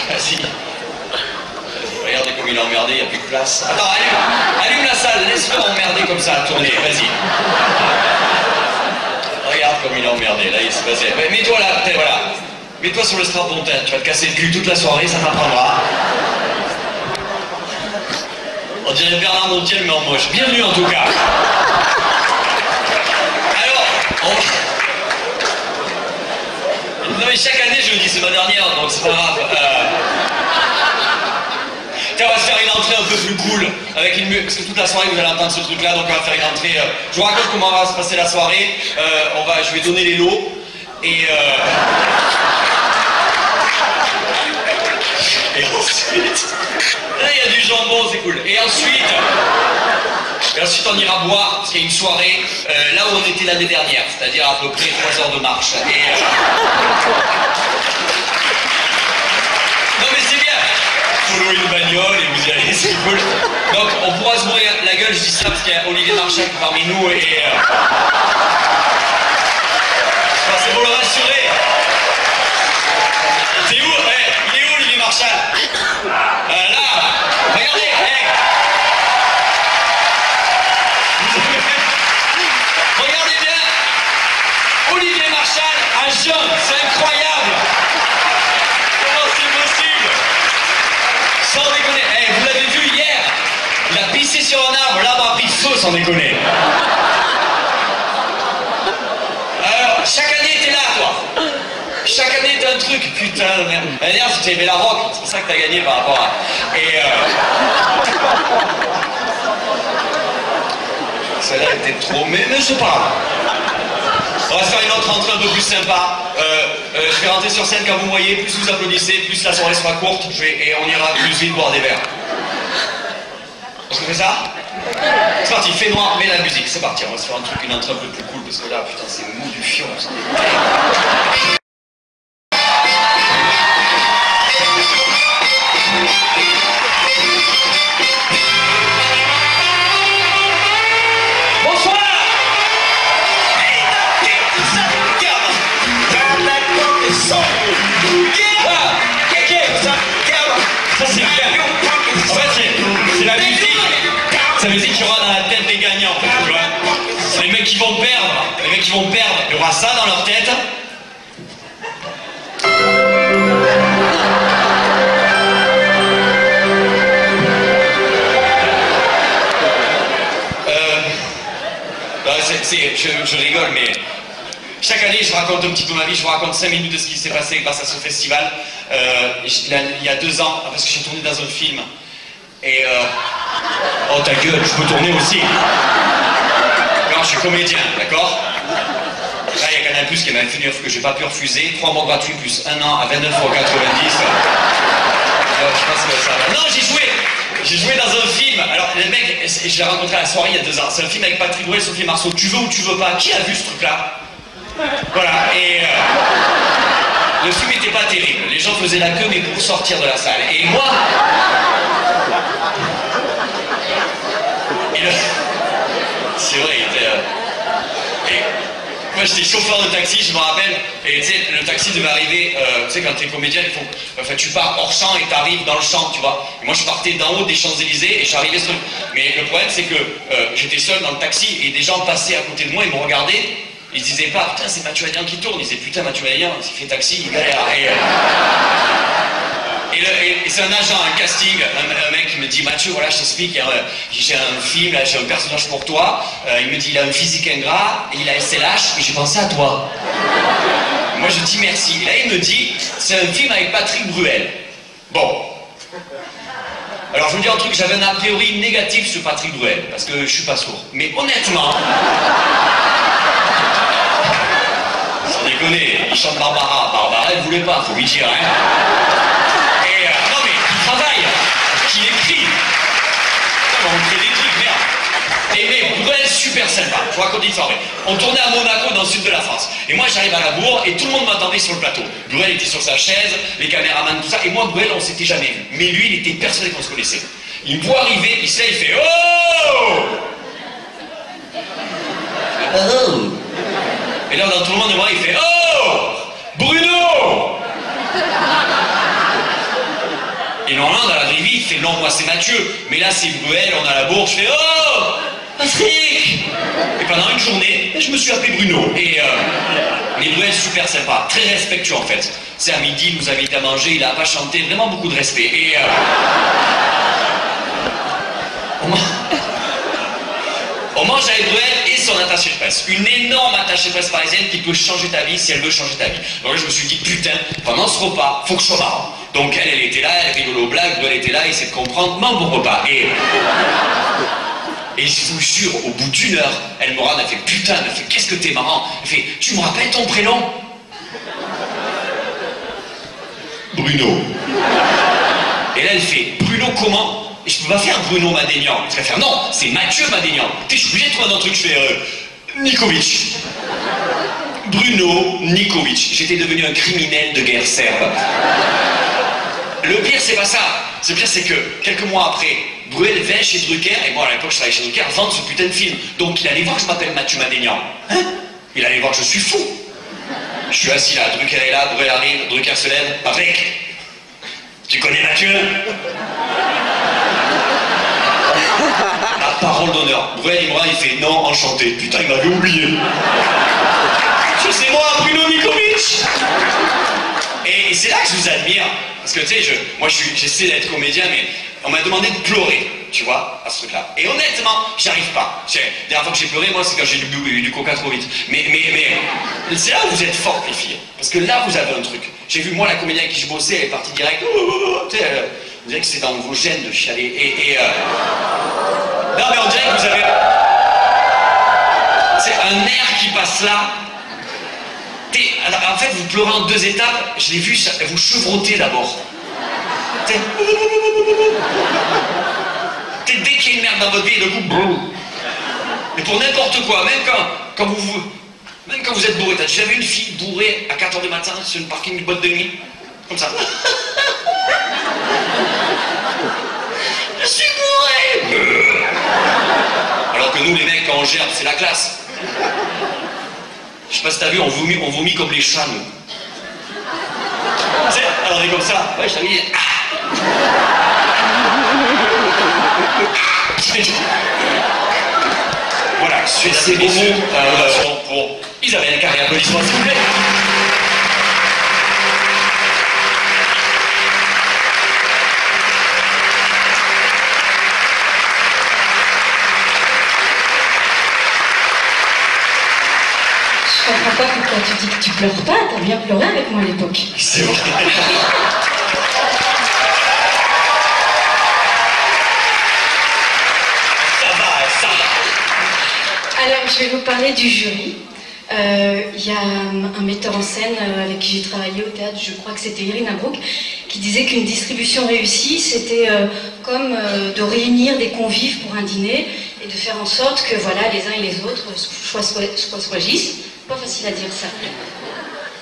Vas-y. Regardez comme il est emmerdé, il n'y a plus de place. Attends, allume la salle, laisse-le emmerder comme ça à tourner, vas-y. Regarde comme il est emmerdé, là il s'est passé. Mets-toi là, voilà. Mets-toi sur le strapontin, tu vas te casser le cul toute la soirée, ça t'apprendra. On dirait Bernard Montiel mais en moche. Bienvenue en tout cas. Alors, non mais chaque année je le dis, c'est ma dernière, donc c'est pas grave. Tiens, on va se faire une entrée un peu plus cool, avec une parce que toute la soirée vous allez entendre ce truc là, donc on va faire une entrée. Je vous raconte comment va se passer la soirée. Je vais donner les lots et ensuite, là il y a du jambon, c'est cool. Et ensuite on ira boire, parce qu'il y a une soirée là où on était l'année dernière, c'est-à-dire à peu près 3 heures de marche. Non mais c'est bien. Faut louer une bagnole et vous y allez, c'est cool. Donc on pourra se bourrer la gueule, je dis ça parce qu'il y a Olivier Marchal qui est parmi nous et c'est pour le rassurer. C'est où? Il est où Olivier Marchal? Là, regardez, regardez bien, Olivier Marchal, un jeune, c'est incroyable. Comment c'est possible? Sans déconner, vous l'avez vu hier, il a pissé sur un arbre, l'arbre a pris feu, sans déconner. Alors, chaque année t'es là, toi. Chaque année t'as un truc, putain de merde. L'année dernière c'était Bella Rock, c'est pour ça que t'as gagné par rapport à... Et celle-là était trop... Mais c'est pas grave. On va se faire une autre entrée un peu plus sympa. Je vais rentrer sur scène quand vous me voyez, plus vous applaudissez, plus la soirée sera courte, et on ira plus vite boire des verres. Est-ce qu'on fait ça? C'est parti, fait noir, mets la musique, c'est parti, on va se faire un truc, une entrée un peu plus cool, parce que là, putain, c'est mou du fion. Ça. musique qu'il y aura dans la tête des gagnants. Tu vois. Les mecs qui vont perdre, il y aura ça dans leur tête. Je rigole, mais chaque année, je raconte un petit peu ma vie, je vous raconte 5 minutes de ce qui s'est passé grâce à ce festival. Il y a 2 ans, parce que j'ai tourné dans un film. Et oh ta gueule, je peux tourner aussi. Non, je suis comédien, d'accord? Là, il y a Canal+ qui m'a fait une offre que j'ai pas pu refuser. 3 mois gratuits plus 1 an à 29,90 €. Je pense que ça va. Non, j'ai joué dans un film. Alors, le mec, je l'ai rencontré à la soirée il y a 2 ans. C'est un film avec Patrick Bruel, Sophie Marceau. Tu veux ou tu veux pas? Qui a vu ce truc-là? Voilà, et le film n'était pas terrible. Les gens faisaient la queue, mais pour sortir de la salle. Et moi... C'est vrai, il était... Moi j'étais chauffeur de taxi, je me rappelle, et tu sais, le taxi devait arriver, tu sais, quand t'es comédien, il faut, enfin, tu pars hors champ et t'arrives dans le champ, tu vois. Et moi je partais d'en haut des Champs-Élysées et j'arrivais sur... Mais le problème c'est que j'étais seul dans le taxi et des gens passaient à côté de moi, ils me regardaient, ils se disaient pas, putain c'est Mathieu Adrien qui tourne, ils disaient putain Mathieu Adrien, il fait taxi, il galère. Et c'est un agent, un casting, un mec qui me dit Mathieu, voilà, je t'explique, j'ai un film, là, j'ai un personnage pour toi. Il me dit il a un physique ingrat, il a SLH, et j'ai pensé à toi. Moi je dis merci. Et là il me dit c'est un film avec Patrick Bruel. Bon. Alors je vous dis un truc, j'avais un a priori négatif sur Patrick Bruel, parce que je suis pas sourd. Mais honnêtement, sans déconner, il chante Barbara. Barbara elle voulait pas, faut lui dire, hein. Non mais il travaille, qui écrit. On fait des trucs, merde. Et mais Bruel, super sympa, je vous raconte une histoire. On tournait à Monaco dans le sud de la France. Et moi j'arrive à la bourre et tout le monde m'attendait sur le plateau. Bruel était sur sa chaise, les caméramans, tout ça. Et moi, Bruel, on s'était jamais vu. Mais lui, il était persuadé qu'on se connaissait. Il me voit arriver, il sait, il fait oh! Oh! Et là, dans tout le monde, il fait oh! Bruno! Et normalement, dans la vraie vie, il fait non, moi c'est Mathieu. Mais là, c'est Bruel, on a la bourre, je fais oh! Patrick! Et pendant une journée, je me suis appelé Bruno. Et mais Bruel, super sympa, très respectueux en fait. C'est à midi, il nous invite à manger, il a pas chanté, vraiment beaucoup de respect. Et on mange avec Bruel et son attaché de presse. Une énorme attachée de presse parisienne qui peut changer ta vie si elle veut changer ta vie. Donc là, je me suis dit, putain, pendant ce repas, faut que je sois marrant. Donc elle était là, elle rigolait aux blagues, Bruel était là, il essaie de comprendre, non, bon repas. Et je vous jure, au bout d'1 heure, elle me regarde, elle fait putain, elle fait qu'est-ce que t'es marrant? Elle fait, tu me rappelles ton prénom? Bruno. Et là elle fait, Bruno comment? Et je peux pas faire Bruno Madénian. Je vais faire non, c'est Mathieu Madénian. Je suis obligé de trouver un autre truc, je fais Nikovic. Bruno Nikovic. J'étais devenu un criminel de guerre serbe. Le pire c'est pas ça. Le pire c'est que quelques mois après, Bruel vient chez Drucker, et moi à l'époque je travaillais chez Drucker, vendre ce putain de film. Donc il allait voir que je m'appelle Mathieu Madénian. Hein? Il allait voir que je suis fou. Je suis assis là, Drucker est là, Bruel arrive, Drucker se lève. Patrick, tu connais Mathieu? La parole d'honneur. Bruel il me regarde, il fait non, enchanté. Putain, il m'avait oublié. C'est moi, Bruno Nikovic. Et c'est là que je vous admire. Parce que tu sais, moi j'essaie d'être comédien, mais on m'a demandé de pleurer, tu vois, à ce truc-là. Et honnêtement, j'y arrive pas. La dernière fois que j'ai pleuré, moi, c'est quand j'ai bu du coca trop vite. Mais c'est là où vous êtes fortes, les filles. Parce que là, vous avez un truc. J'ai vu, moi, la comédienne avec qui je bossais, elle est partie direct. Tu sais, vous dirait que c'est dans vos gènes de chialer. Non, mais on dirait que vous avez... C'est un nerf qui passe là. En fait, vous pleurez en 2 étapes. Je l'ai vu, vous chevrotez d'abord. Dès qu'il y a une merde dans votre vie, de coup, mais pour n'importe quoi, même quand vous êtes bourré, t'as déjà vu une fille bourrée à 4h du matin sur une parking de boîte de nuit? Comme ça. Je suis bourré! Alors que nous, les mecs, quand on gère, c'est la classe. Je sais pas si t'as vu, on vomit comme les chats, nous. Tu sais, alors on est comme ça. Ouais, je t'avais dit. Voilà, mesdames et messieurs, pour Isabelle Carré, applaudissements s'il vous plaît. Je comprends pas pourquoi tu dis que tu pleures pas, t'as bien pleuré avec moi à l'époque. C'est vrai. Ça va. Alors, je vais vous parler du jury. Il y a un metteur en scène avec qui j'ai travaillé au théâtre, je crois que c'était Irina Brook, qui disait qu'une distribution réussie, c'était comme de réunir des convives pour un dîner et de faire en sorte que voilà, les uns et les autres choisissent. Pas facile à dire ça.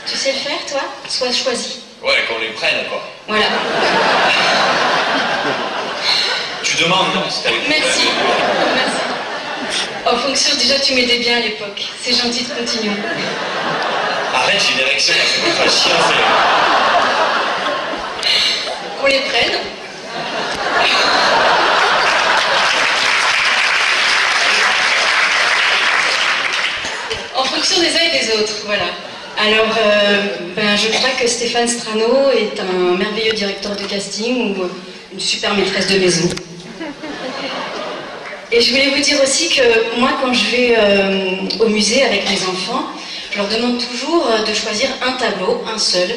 Tu sais le faire, toi? Sois choisi. Ouais, qu'on les prenne, quoi. Voilà. Tu demandes, non? Merci. Merci. En fonction, déjà, tu m'aidais bien à l'époque. C'est gentil de continuer. Arrête, j'ai une érection, c'est pas chiant, c'est... Qu'on les prenne. En fonction des uns et des autres, voilà. Alors, je crois que Stéphane Strano est un merveilleux directeur de casting ou une super maîtresse de maison. Et je voulais vous dire aussi que moi, quand je vais au musée avec mes enfants, je leur demande toujours de choisir un tableau, un seul,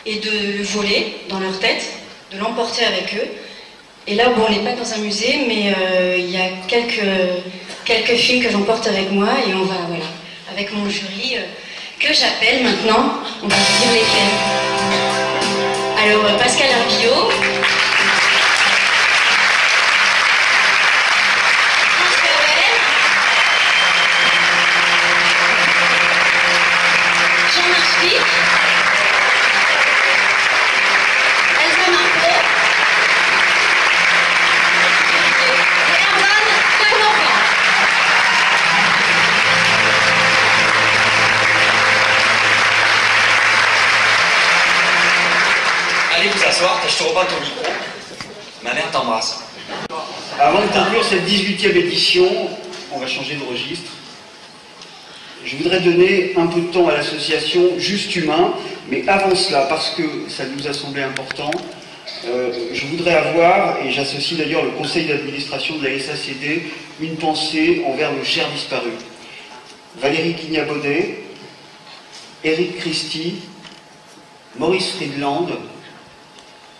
et de le voler dans leur tête, de l'emporter avec eux. Et là, bon, on n'est pas dans un musée, mais il y a quelques films que j'emporte avec moi, et on va, voilà, avec mon jury, que j'appelle maintenant, on va vous dire lesquels. Alors, Pascal Arbillot, Elsa Marpeau et Erwan Cohen-Enfant. Allez vous asseoir, je te repars ton micro. Ma mère t'embrasse. Avant de conclure cette 18e édition, on va changer de registre. Je voudrais donner un peu de temps à l'association Juste Humain, mais avant cela, parce que ça nous a semblé important, je voudrais avoir, et j'associe d'ailleurs le conseil d'administration de la SACD, une pensée envers nos chers disparus. Valérie Quignabaudet, Éric Christie, Maurice Friedland,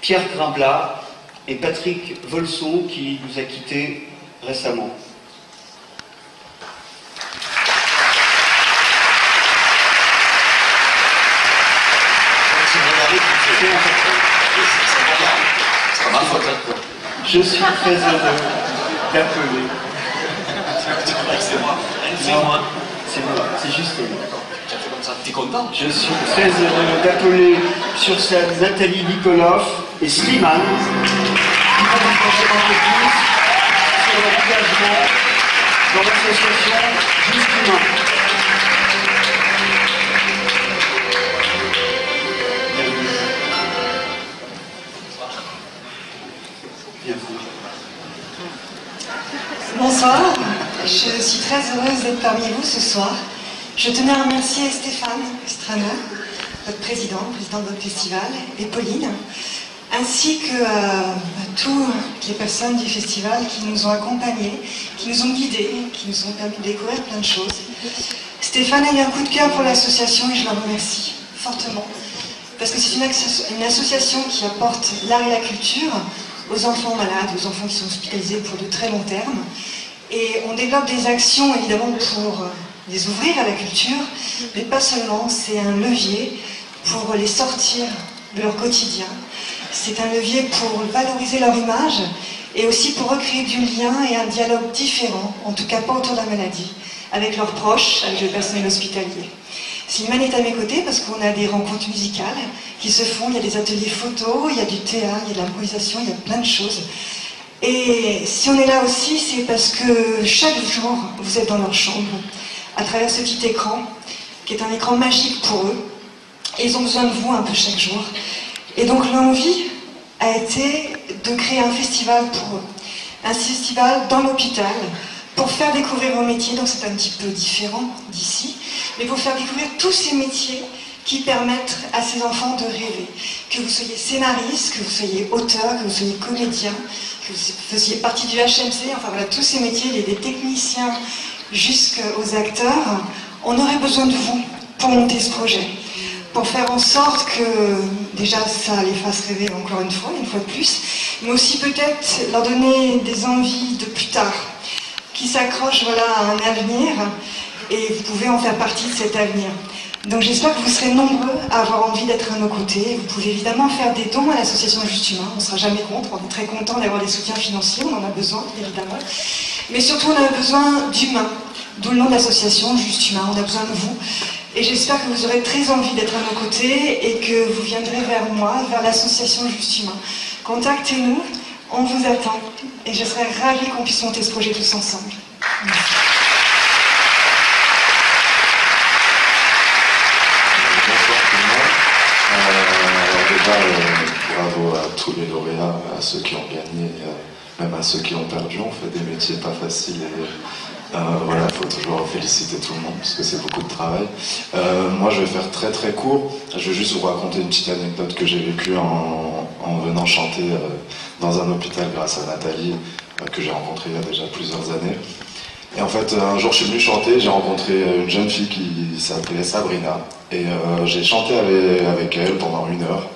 Pierre Grimblat et Patrick Volson qui nous a quittés récemment. C'est pas ma faute. Je suis très heureux d'appeler. C'est moi. C'est moi, c'est juste moi. Tu as fait comme ça, t'es content? Je suis très heureux d'appeler sur scène Nathalie Nikolov et Slimane qui vont nous pencher un peu plus sur leur engagement dans l'association Juste Humain. Bonsoir, je suis très heureuse d'être parmi vous ce soir. Je tenais à remercier Stéphane Strano, votre président de votre festival, et Pauline, ainsi que toutes les personnes du festival qui nous ont accompagnés, qui nous ont guidés, qui nous ont permis de découvrir plein de choses. Stéphane a eu un coup de cœur pour l'association et je la remercie fortement, parce que c'est une association qui apporte l'art et la culture aux enfants malades, aux enfants qui sont hospitalisés pour de très long terme. Et on développe des actions évidemment pour les ouvrir à la culture, mais pas seulement, c'est un levier pour les sortir de leur quotidien. C'est un levier pour valoriser leur image et aussi pour recréer du lien et un dialogue différent, en tout cas pas autour de la maladie, avec leurs proches, avec le personnel hospitalier. Slimane est à mes côtés parce qu'on a des rencontres musicales qui se font, il y a des ateliers photos, il y a du théâtre, il y a de l'improvisation, il y a plein de choses. Et si on est là aussi, c'est parce que chaque jour, vous êtes dans leur chambre, à travers ce petit écran, qui est un écran magique pour eux, et ils ont besoin de vous un peu chaque jour. Et donc l'envie a été de créer un festival pour eux. un festival dans l'hôpital pour faire découvrir vos métiers, donc c'est un petit peu différent d'ici, mais pour faire découvrir tous ces métiers qui permettent à ces enfants de rêver. Que vous soyez scénariste, que vous soyez auteur, que vous soyez comédien, que vous faisiez partie du HMC, enfin voilà, tous ces métiers, des techniciens jusqu'aux acteurs, on aurait besoin de vous pour monter ce projet, pour faire en sorte que déjà ça les fasse rêver encore une fois de plus, mais aussi peut-être leur donner des envies de plus tard, qui s'accrochent voilà, à un avenir, et vous pouvez en faire partie de cet avenir. Donc j'espère que vous serez nombreux à avoir envie d'être à nos côtés. Vous pouvez évidemment faire des dons à l'association Juste Humain, on ne sera jamais contre, on est très content d'avoir des soutiens financiers, on en a besoin évidemment. Mais surtout on a besoin d'humains, d'où le nom de l'association Juste Humain, on a besoin de vous. Et j'espère que vous aurez très envie d'être à nos côtés et que vous viendrez vers moi, vers l'association Juste Humain. Contactez-nous, on vous attend et je serai ravie qu'on puisse monter ce projet tous ensemble. Merci. Bravo à tous les lauréats, à ceux qui ont gagné, même à ceux qui ont perdu. On fait des métiers pas faciles et voilà, il faut toujours féliciter tout le monde parce que c'est beaucoup de travail. Moi, je vais faire très très court. Je vais juste vous raconter une petite anecdote que j'ai vécue en venant chanter dans un hôpital grâce à Nathalie, que j'ai rencontrée il y a déjà plusieurs années. Et en fait, un jour, je suis venu chanter, j'ai rencontré une jeune fille qui s'appelait Sabrina. Et j'ai chanté avec elle pendant 1 heure.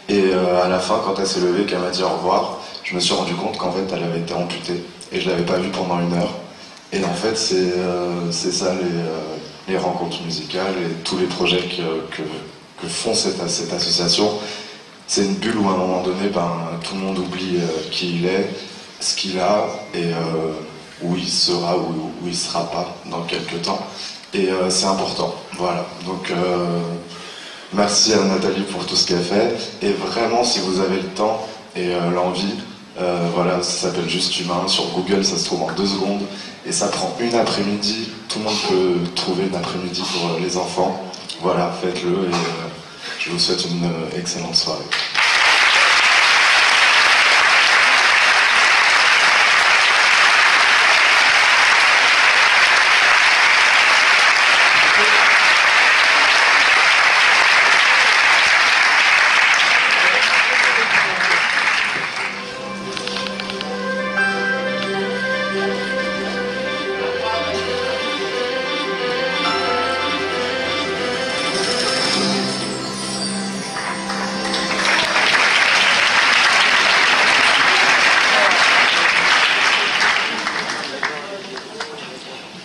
Et à la fin, quand elle s'est levée, qu'elle m'a dit au revoir, je me suis rendu compte qu'en fait, elle avait été amputée. Et je ne l'avais pas vue pendant 1 heure. Et en fait, c'est ça les rencontres musicales et tous les projets que font cette association. C'est une bulle où à un moment donné, tout le monde oublie qui il est, ce qu'il a, et où il sera ou où il ne sera pas dans quelques temps. Et c'est important, voilà. Donc merci à Nathalie pour tout ce qu'elle fait. Et vraiment, si vous avez le temps et l'envie, voilà, ça s'appelle Juste Humain. Sur Google, ça se trouve en 2 secondes. Et ça prend une après-midi. Tout le monde peut trouver une après-midi pour les enfants. Voilà, faites-le et je vous souhaite une excellente soirée.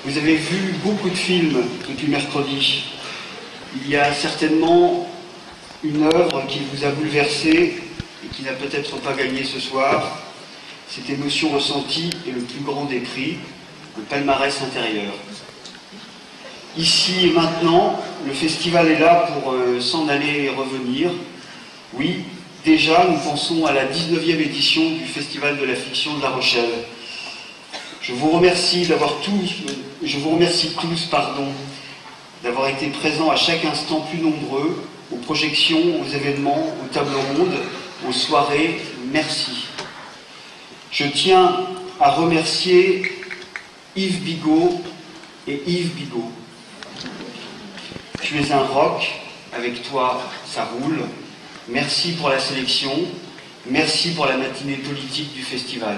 Vous avez vu beaucoup de films depuis mercredi. Il y a certainement une œuvre qui vous a bouleversé et qui n'a peut-être pas gagné ce soir. Cette émotion ressentie est le plus grand des prix, le palmarès intérieur. Ici et maintenant, le festival est là pour s'en aller et revenir. Oui, déjà, nous pensons à la 19e édition du Festival de la fiction de La Rochelle. Je vous remercie tous, d'avoir été présents à chaque instant plus nombreux, aux projections, aux événements, aux tables rondes, aux soirées. Merci. Je tiens à remercier Yves Bigot et Yves Bigot. Tu es un rock, avec toi ça roule. Merci pour la sélection, merci pour la matinée politique du festival.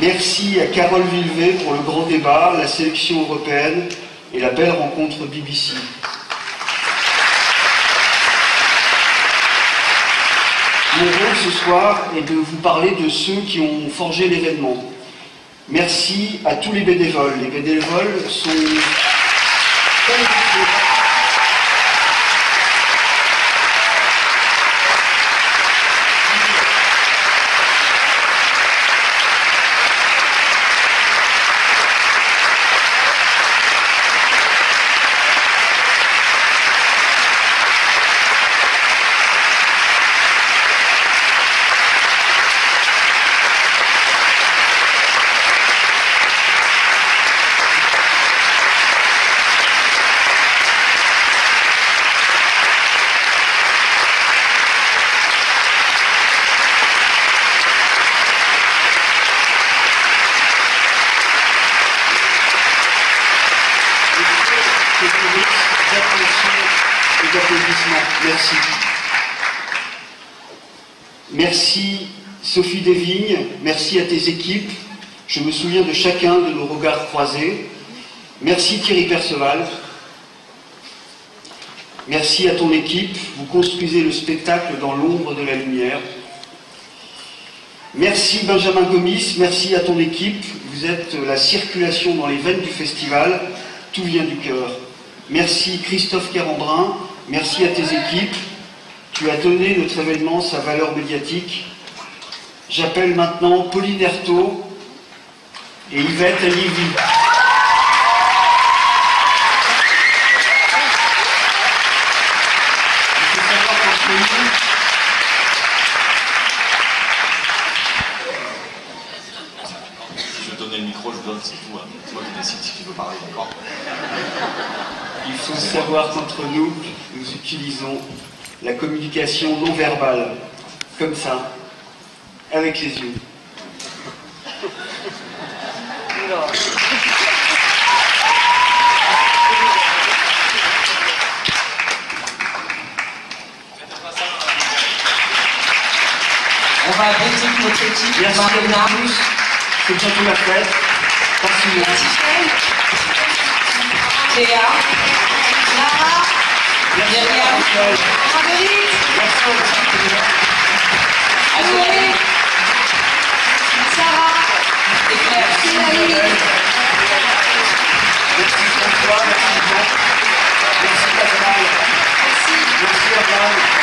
Merci à Carole Villevet pour le grand débat, la sélection européenne et la belle rencontre BBC. Mon rôle ce soir est de vous parler de ceux qui ont forgé l'événement. Merci à tous les bénévoles. Les bénévoles sont... d'applaudissements. Merci. Merci Sophie Desvignes, merci à tes équipes. Je me souviens de chacun de nos regards croisés. Merci Thierry Perceval. Merci à ton équipe, vous construisez le spectacle dans l'ombre de la lumière. Merci Benjamin Gomis, merci à ton équipe, vous êtes la circulation dans les veines du festival, tout vient du cœur. Merci Christophe Carambrin, merci à tes équipes, tu as donné notre événement sa valeur médiatique. J'appelle maintenant Pauline Ertaud et Yvette Agnelli. Si je donnais le micro, je donne, c'est tout. Hein. C'est toi qui décides si tu veux parler, d'accord? Il faut savoir qu'entre nous, nous utilisons la communication non verbale, comme ça, avec les yeux. On va applaudir notre équipe. Merci à tous. C'est bientôt la fête. Merci. Léa, Lara, Myriam, Marguerite, Adèle, Sarah et Claire. Merci François, merci Jean, merci Pascal, merci Abraham.